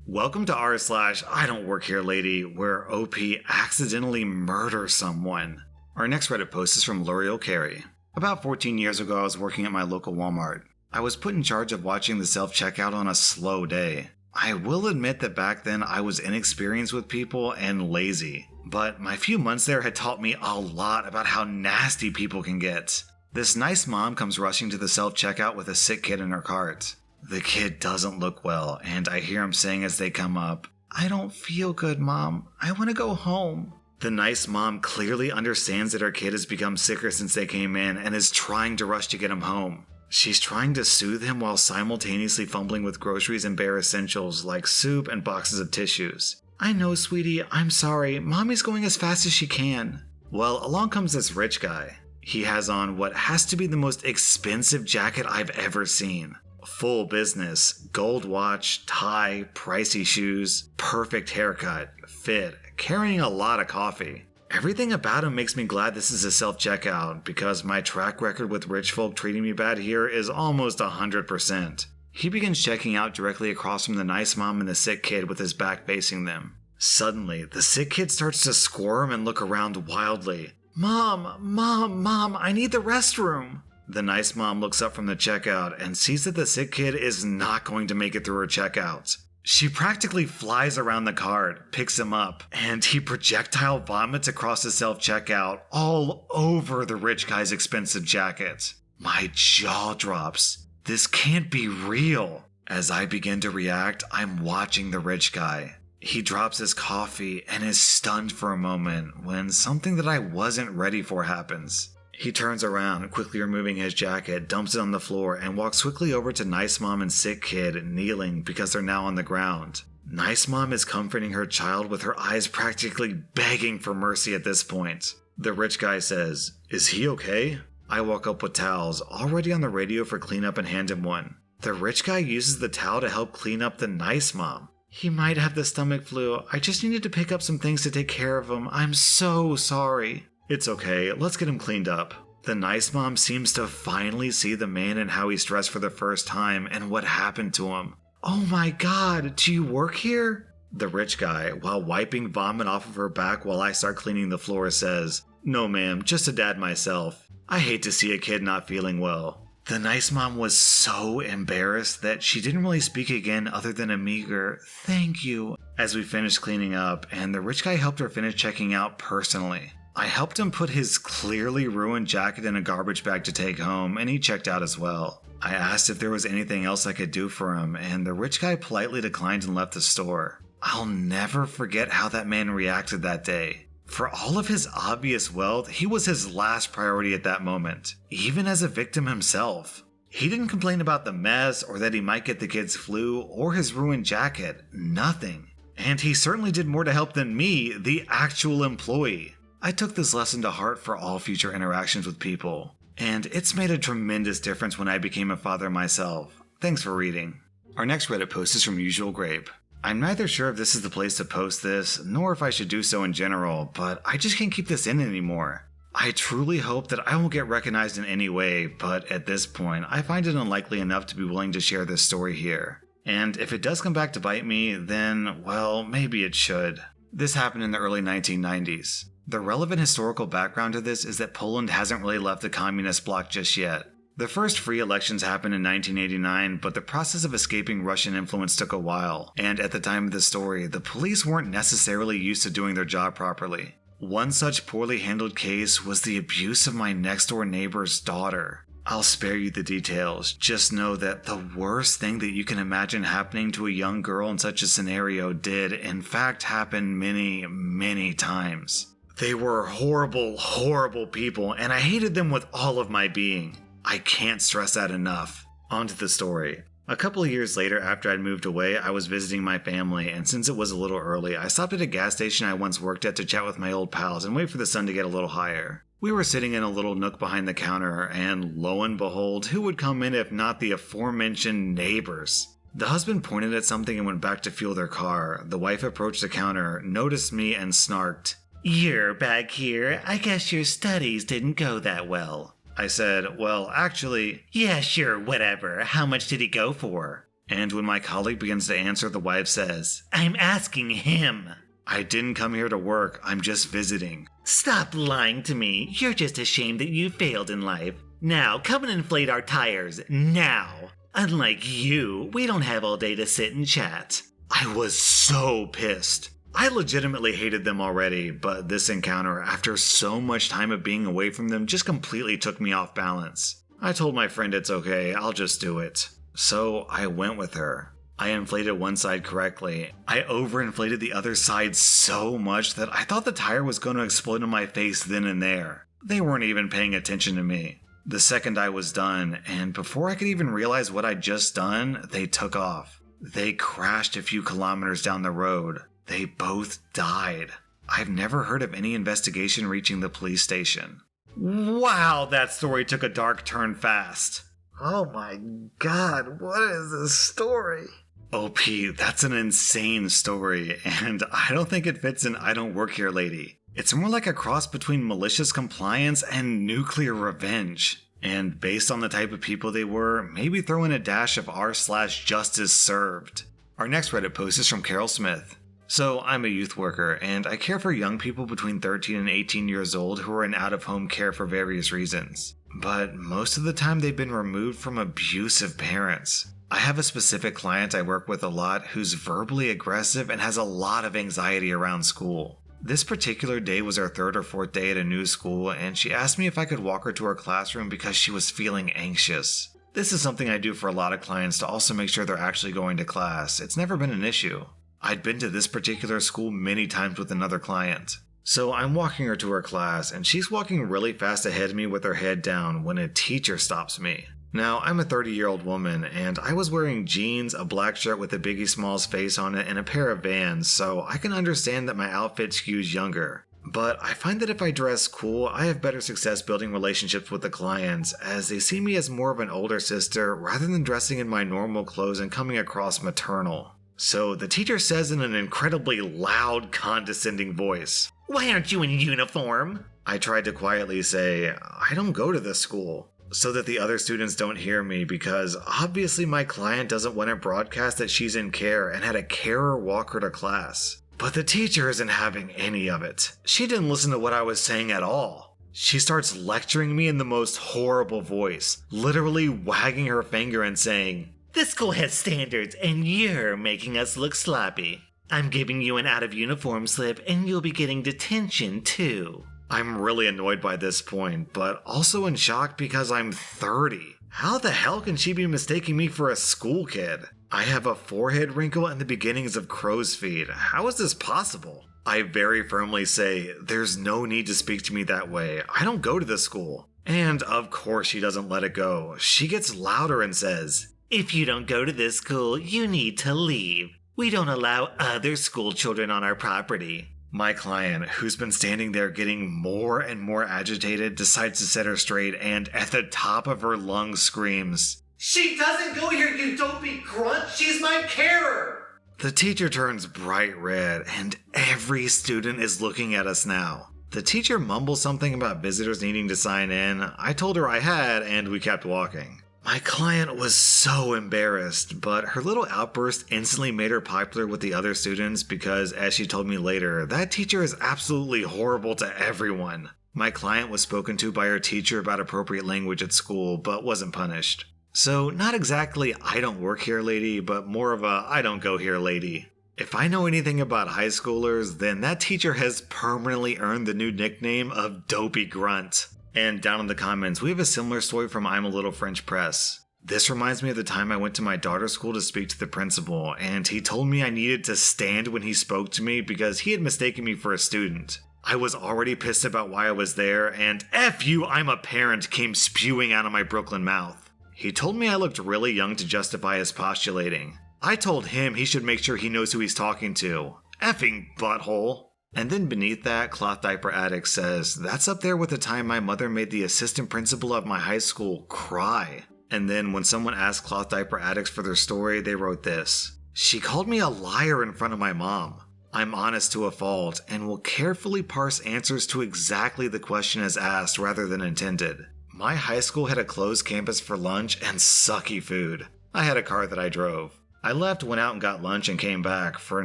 Welcome to rSlash I Don't Work Here Lady, where OP accidentally murders someone. Our next Reddit post is from L'Oreal Carey. About 14 years ago, I was working at my local Walmart. I was put in charge of watching the self-checkout on a slow day. I will admit that back then I was inexperienced with people and lazy, but my few months there had taught me a lot about how nasty people can get. This nice mom comes rushing to the self-checkout with a sick kid in her cart. The kid doesn't look well, and I hear him saying as they come up, "I don't feel good, Mom. I want to go home." The nice mom clearly understands that her kid has become sicker since they came in and is trying to rush to get him home. She's trying to soothe him while simultaneously fumbling with groceries and bare essentials like soup and boxes of tissues. "I know, sweetie. I'm sorry. Mommy's going as fast as she can." Well, along comes this rich guy. He has on what has to be the most expensive jacket I've ever seen. Full business, gold watch, tie, pricey shoes, perfect haircut, fit, carrying a lot of coffee. Everything about him makes me glad this is a self-checkout, because my track record with rich folk treating me bad here is almost 100%. He begins checking out directly across from the nice mom and the sick kid with his back facing them. Suddenly, the sick kid starts to squirm and look around wildly. Mom, I need the restroom." The nice mom looks up from the checkout and sees that the sick kid is not going to make it through her checkout. She practically flies around the cart, picks him up, and he projectile vomits across the self-checkout all over the rich guy's expensive jacket. My jaw drops. This can't be real. As I begin to react, I'm watching the rich guy. He drops his coffee and is stunned for a moment when something that I wasn't ready for happens. He turns around, quickly removing his jacket, dumps it on the floor, and walks quickly over to Nice Mom and Sick Kid, kneeling because they're now on the ground. Nice Mom is comforting her child with her eyes practically begging for mercy at this point. The rich guy says, "Is he okay?" I walk up with towels, already on the radio for cleanup, and hand him one. The rich guy uses the towel to help clean up the Nice Mom. "He might have the stomach flu. I just needed to pick up some things to take care of him. I'm so sorry." "It's okay, let's get him cleaned up." The nice mom seems to finally see the man and how he's dressed for the first time and what happened to him. "Oh my god, do you work here?" The rich guy, while wiping vomit off of her back while I start cleaning the floor, says, "No ma'am, just a dad myself. I hate to see a kid not feeling well." The nice mom was so embarrassed that she didn't really speak again other than a meager, "Thank you," as we finished cleaning up, and the rich guy helped her finish checking out personally. I helped him put his clearly ruined jacket in a garbage bag to take home, and he checked out as well. I asked if there was anything else I could do for him, and the rich guy politely declined and left the store. I'll never forget how that man reacted that day. For all of his obvious wealth, he was his last priority at that moment, even as a victim himself. He didn't complain about the mess, or that he might get the kid's flu, or his ruined jacket. Nothing. And he certainly did more to help than me, the actual employee. I took this lesson to heart for all future interactions with people, and it's made a tremendous difference when I became a father myself. Thanks for reading. Our next Reddit post is from Usual Grape. I'm neither sure if this is the place to post this, nor if I should do so in general, but I just can't keep this in anymore. I truly hope that I won't get recognized in any way, but at this point, I find it unlikely enough to be willing to share this story here. And if it does come back to bite me, then, well, maybe it should. This happened in the early 1990s. The relevant historical background to this is that Poland hasn't really left the communist bloc just yet. The first free elections happened in 1989, but the process of escaping Russian influence took a while, and at the time of the story, the police weren't necessarily used to doing their job properly. One such poorly handled case was the abuse of my next-door neighbor's daughter. I'll spare you the details, just know that the worst thing that you can imagine happening to a young girl in such a scenario did, in fact, happen many, many times. They were horrible, horrible people, and I hated them with all of my being. I can't stress that enough. On to the story. A couple of years later, after I'd moved away, I was visiting my family, and since it was a little early, I stopped at a gas station I once worked at to chat with my old pals and wait for the sun to get a little higher. We were sitting in a little nook behind the counter, and lo and behold, who would come in if not the aforementioned neighbors? The husband pointed at something and went back to fuel their car. The wife approached the counter, noticed me, and snarked, "You're back here. I guess your studies didn't go that well." I said, "Well, actually..." "Yeah, sure, whatever. How much did he go for?" And when my colleague begins to answer, the wife says, "I'm asking him." "I didn't come here to work, I'm just visiting." "Stop lying to me. You're just ashamed that you failed in life. Now, come and inflate our tires, now. Unlike you, we don't have all day to sit and chat." I was so pissed. I legitimately hated them already, but this encounter, after so much time of being away from them, just completely took me off balance. I told my friend it's okay, I'll just do it. So I went with her. I inflated one side correctly. I overinflated the other side so much that I thought the tire was going to explode in my face then and there. They weren't even paying attention to me. The second I was done, and before I could even realize what I'd just done, they took off. They crashed a few kilometers down the road. They both died. I've never heard of any investigation reaching the police station. Wow, that story took a dark turn fast. Oh my god, what is this story? OP, that's an insane story, and I don't think it fits in I Don't Work Here Lady. It's more like a cross between malicious compliance and nuclear revenge. And based on the type of people they were, maybe throw in a dash of r/justice served. Our next Reddit post is from Carol Smith. "So I'm a youth worker, and I care for young people between 13 and 18 years old who are in out-of-home care for various reasons. But most of the time they've been removed from abusive parents. I have a specific client I work with a lot who's verbally aggressive and has a lot of anxiety around school. This particular day was our third or fourth day at a new school, and she asked me if I could walk her to her classroom because she was feeling anxious. This is something I do for a lot of clients to also make sure they're actually going to class. It's never been an issue. I'd been to this particular school many times with another client. So I'm walking her to her class, and she's walking really fast ahead of me with her head down when a teacher stops me. Now, I'm a 30-year-old woman, and I was wearing jeans, a black shirt with a Biggie Smalls face on it, and a pair of Vans, so I can understand that my outfit skews younger. But I find that if I dress cool, I have better success building relationships with the clients, as they see me as more of an older sister rather than dressing in my normal clothes and coming across maternal. So the teacher says in an incredibly loud, condescending voice, "Why aren't you in uniform?" I tried to quietly say, "I don't go to this school," so that the other students don't hear me, because obviously my client doesn't want it broadcast that she's in care and had a carer walk her to class. But the teacher isn't having any of it. She didn't listen to what I was saying at all. She starts lecturing me in the most horrible voice, literally wagging her finger and saying, "This school has standards and you're making us look sloppy. I'm giving you an out-of-uniform slip and you'll be getting detention too." I'm really annoyed by this point, but also in shock because I'm 30. How the hell can she be mistaking me for a school kid? I have a forehead wrinkle and the beginnings of crow's feet. How is this possible? I very firmly say, "There's no need to speak to me that way. I don't go to this school." And of course she doesn't let it go. She gets louder and says, "If you don't go to this school, you need to leave. We don't allow other school children on our property." My client, who's been standing there getting more and more agitated, decides to set her straight and, at the top of her lungs, screams, "She doesn't go here, you dopey grunt! She's my carer!" The teacher turns bright red, and every student is looking at us now. The teacher mumbles something about visitors needing to sign in. I told her I had, and we kept walking. My client was so embarrassed, but her little outburst instantly made her popular with the other students because, as she told me later, that teacher is absolutely horrible to everyone. My client was spoken to by her teacher about appropriate language at school, but wasn't punished. So, not exactly I don't work here lady, but more of a I don't go here lady. If I know anything about high schoolers, then that teacher has permanently earned the new nickname of Dopey Grunt. And down in the comments, we have a similar story from I'm a Little French Press. This reminds me of the time I went to my daughter's school to speak to the principal, and he told me I needed to stand when he spoke to me because he had mistaken me for a student. I was already pissed about why I was there, and "F you, I'm a parent" came spewing out of my Brooklyn mouth. He told me I looked really young to justify his postulating. I told him he should make sure he knows who he's talking to. Effing butthole. And then beneath that, Cloth Diaper Addict says, "That's up there with the time my mother made the assistant principal of my high school cry." And then when someone asked Cloth Diaper Addicts for their story, they wrote this: "She called me a liar in front of my mom. I'm honest to a fault and will carefully parse answers to exactly the question as asked rather than intended. My high school had a closed campus for lunch and sucky food. I had a car that I drove. I left, went out and got lunch, and came back for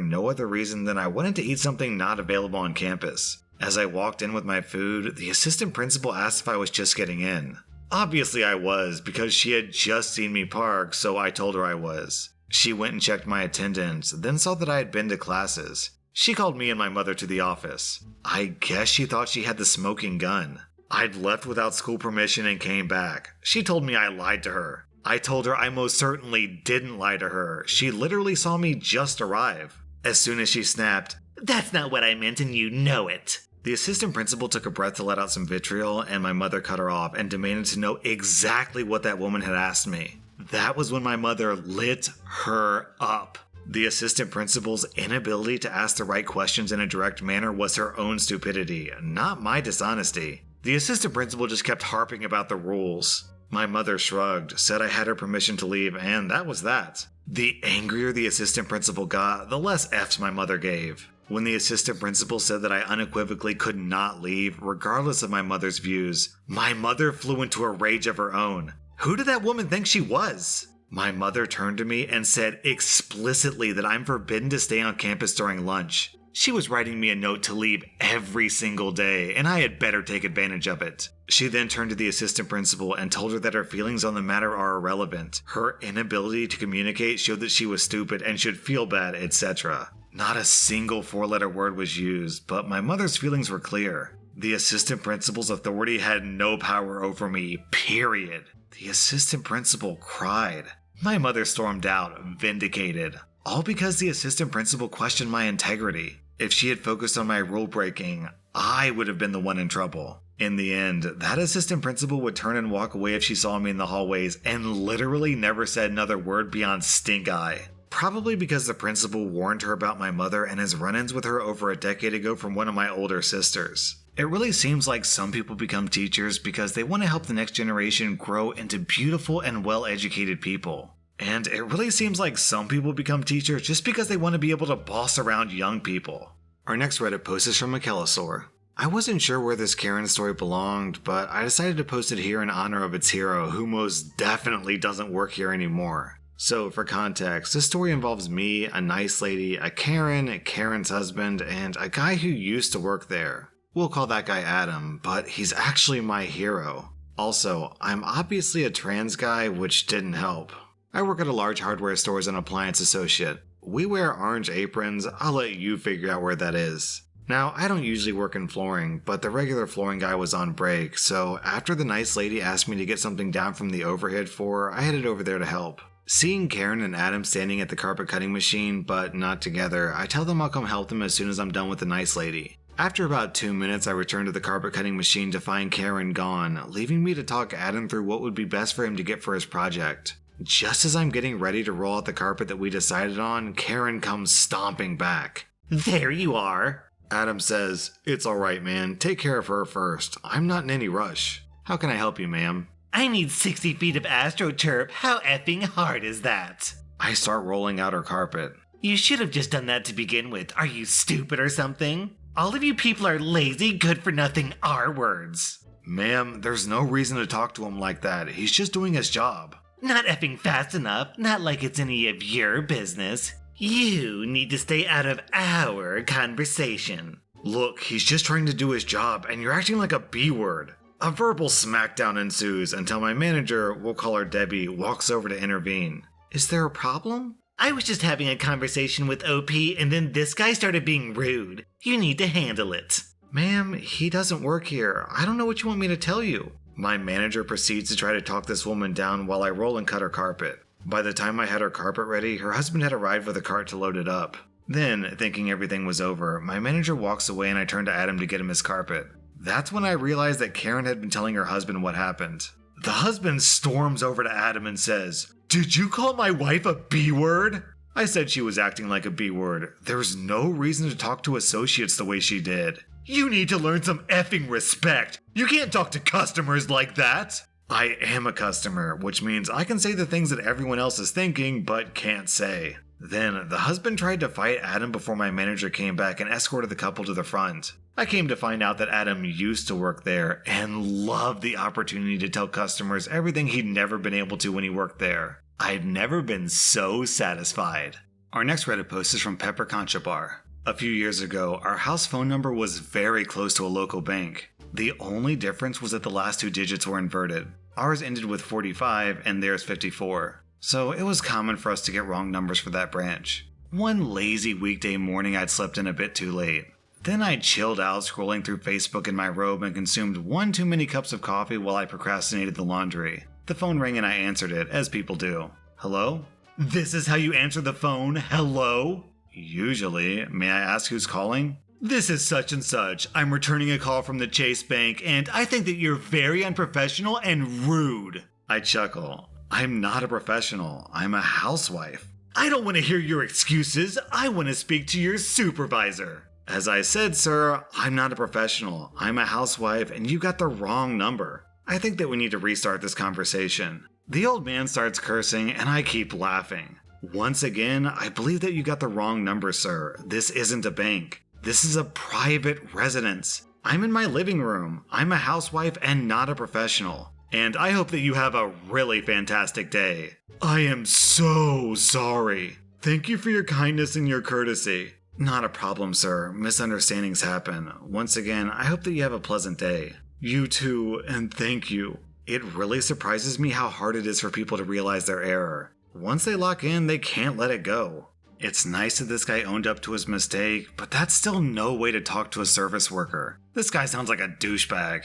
no other reason than I wanted to eat something not available on campus. As I walked in with my food, the assistant principal asked if I was just getting in. Obviously I was, because she had just seen me park, so I told her I was. She went and checked my attendance, then saw that I had been to classes. She called me and my mother to the office. I guess she thought she had the smoking gun. I'd left without school permission and came back. She told me I lied to her. I told her I most certainly didn't lie to her. She literally saw me just arrive. As soon as she snapped, "That's not what I meant and you know it." The assistant principal took a breath to let out some vitriol, and my mother cut her off and demanded to know exactly what that woman had asked me. That was when my mother lit her up. The assistant principal's inability to ask the right questions in a direct manner was her own stupidity, not my dishonesty. The assistant principal just kept harping about the rules. My mother shrugged, said I had her permission to leave, and that was that. The angrier the assistant principal got, the less F's my mother gave. When the assistant principal said that I unequivocally could not leave, regardless of my mother's views, my mother flew into a rage of her own. Who did that woman think she was? My mother turned to me and said explicitly that I'm forbidden to stay on campus during lunch. She was writing me a note to leave every single day, and I had better take advantage of it. She then turned to the assistant principal and told her that her feelings on the matter are irrelevant. Her inability to communicate showed that she was stupid and should feel bad, etc. Not a single four-letter word was used, but my mother's feelings were clear. The assistant principal's authority had no power over me, period. The assistant principal cried. My mother stormed out, vindicated. All because the assistant principal questioned my integrity. If she had focused on my rule breaking, I would have been the one in trouble. In the end, that assistant principal would turn and walk away if she saw me in the hallways and literally never said another word beyond stink eye. Probably because the principal warned her about my mother and his run-ins with her over a decade ago from one of my older sisters. It really seems like some people become teachers because they want to help the next generation grow into beautiful and well-educated people. And it really seems like some people become teachers just because they want to be able to boss around young people. Our next Reddit post is from McKellisaur. I wasn't sure where this Karen story belonged, but I decided to post it here in honor of its hero, who most definitely doesn't work here anymore. So, for context, this story involves me, a nice lady, a Karen, Karen's husband, and a guy who used to work there. We'll call that guy Adam, but he's actually my hero. Also, I'm obviously a trans guy, which didn't help. I work at a large hardware store as an appliance associate. We wear orange aprons. I'll let you figure out where that is. Now, I don't usually work in flooring, but the regular flooring guy was on break, so after the nice lady asked me to get something down from the overhead floor, I headed over there to help. Seeing Karen and Adam standing at the carpet cutting machine, but not together, I tell them I'll come help them as soon as I'm done with the nice lady. After about 2 minutes, I return to the carpet cutting machine to find Karen gone, leaving me to talk Adam through what would be best for him to get for his project. Just as I'm getting ready to roll out the carpet that we decided on, Karen comes stomping back. "There you are." Adam says, "It's alright, man. Take care of her first. I'm not in any rush. How can I help you, ma'am?" "I need 60 feet of AstroTurf. How effing hard is that?" I start rolling out her carpet. "You should have just done that to begin with. Are you stupid or something? All of you people are lazy, good-for-nothing R-words." "Ma'am, there's no reason to talk to him like that. He's just doing his job." "Not effing fast enough. Not like it's any of your business. You need to stay out of our conversation." "Look, he's just trying to do his job, and you're acting like a B-word." A verbal smackdown ensues until my manager, we'll call her Debbie, walks over to intervene. "Is there a problem?" "I was just having a conversation with OP, and then this guy started being rude. You need to handle it." "Ma'am, he doesn't work here. I don't know what you want me to tell you." My manager proceeds to try to talk this woman down while I roll and cut her carpet. By the time I had her carpet ready, her husband had arrived with a cart to load it up. Then, thinking everything was over, my manager walks away and I turn to Adam to get him his carpet. That's when I realized that Karen had been telling her husband what happened. The husband storms over to Adam and says, "Did you call my wife a B-word?" I said she was acting like a B-word. There's no reason to talk to associates the way she did. "You need to learn some effing respect. You can't talk to customers like that." I am a customer, which means I can say the things that everyone else is thinking but can't say. Then, the husband tried to fight Adam before my manager came back and escorted the couple to the front. I came to find out that Adam used to work there and loved the opportunity to tell customers everything he'd never been able to when he worked there. I've never been so satisfied. Our next Reddit post is from Pepper Concha Bar. A few years ago, our house phone number was very close to a local bank. The only difference was that the last 2 digits were inverted. Ours ended with 45 and theirs 54. So it was common for us to get wrong numbers for that branch. One lazy weekday morning, I'd slept in a bit too late. Then I chilled out scrolling through Facebook in my robe and consumed 1 too many cups of coffee while I procrastinated the laundry. The phone rang and I answered it, as people do. Hello? This is how you answer the phone? Hello? Usually. May I ask who's calling? This is such and such. I'm returning a call from the Chase Bank, and I think that you're very unprofessional and rude. I chuckle. I'm not a professional. I'm a housewife. I don't want to hear your excuses. I want to speak to your supervisor. As I said, sir, I'm not a professional. I'm a housewife, and you got the wrong number. I think that we need to restart this conversation. The old man starts cursing, and I keep laughing. Once again, I believe that you got the wrong number, sir. This isn't a bank. This is a private residence. I'm in my living room. I'm a housewife and not a professional. And I hope that you have a really fantastic day. I am so sorry. Thank you for your kindness and your courtesy. Not a problem, sir. Misunderstandings happen. Once again, I hope that you have a pleasant day. You too, and thank you. It really surprises me how hard it is for people to realize their error. Once they lock in, they can't let it go. It's nice that this guy owned up to his mistake, but that's still no way to talk to a service worker. This guy sounds like a douchebag.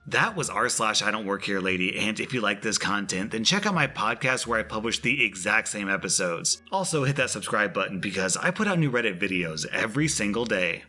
That was rSlash Idontworkherelady, and if you like this content, then check out my podcast where I publish the exact same episodes. Also hit that subscribe button because I put out new Reddit videos every single day.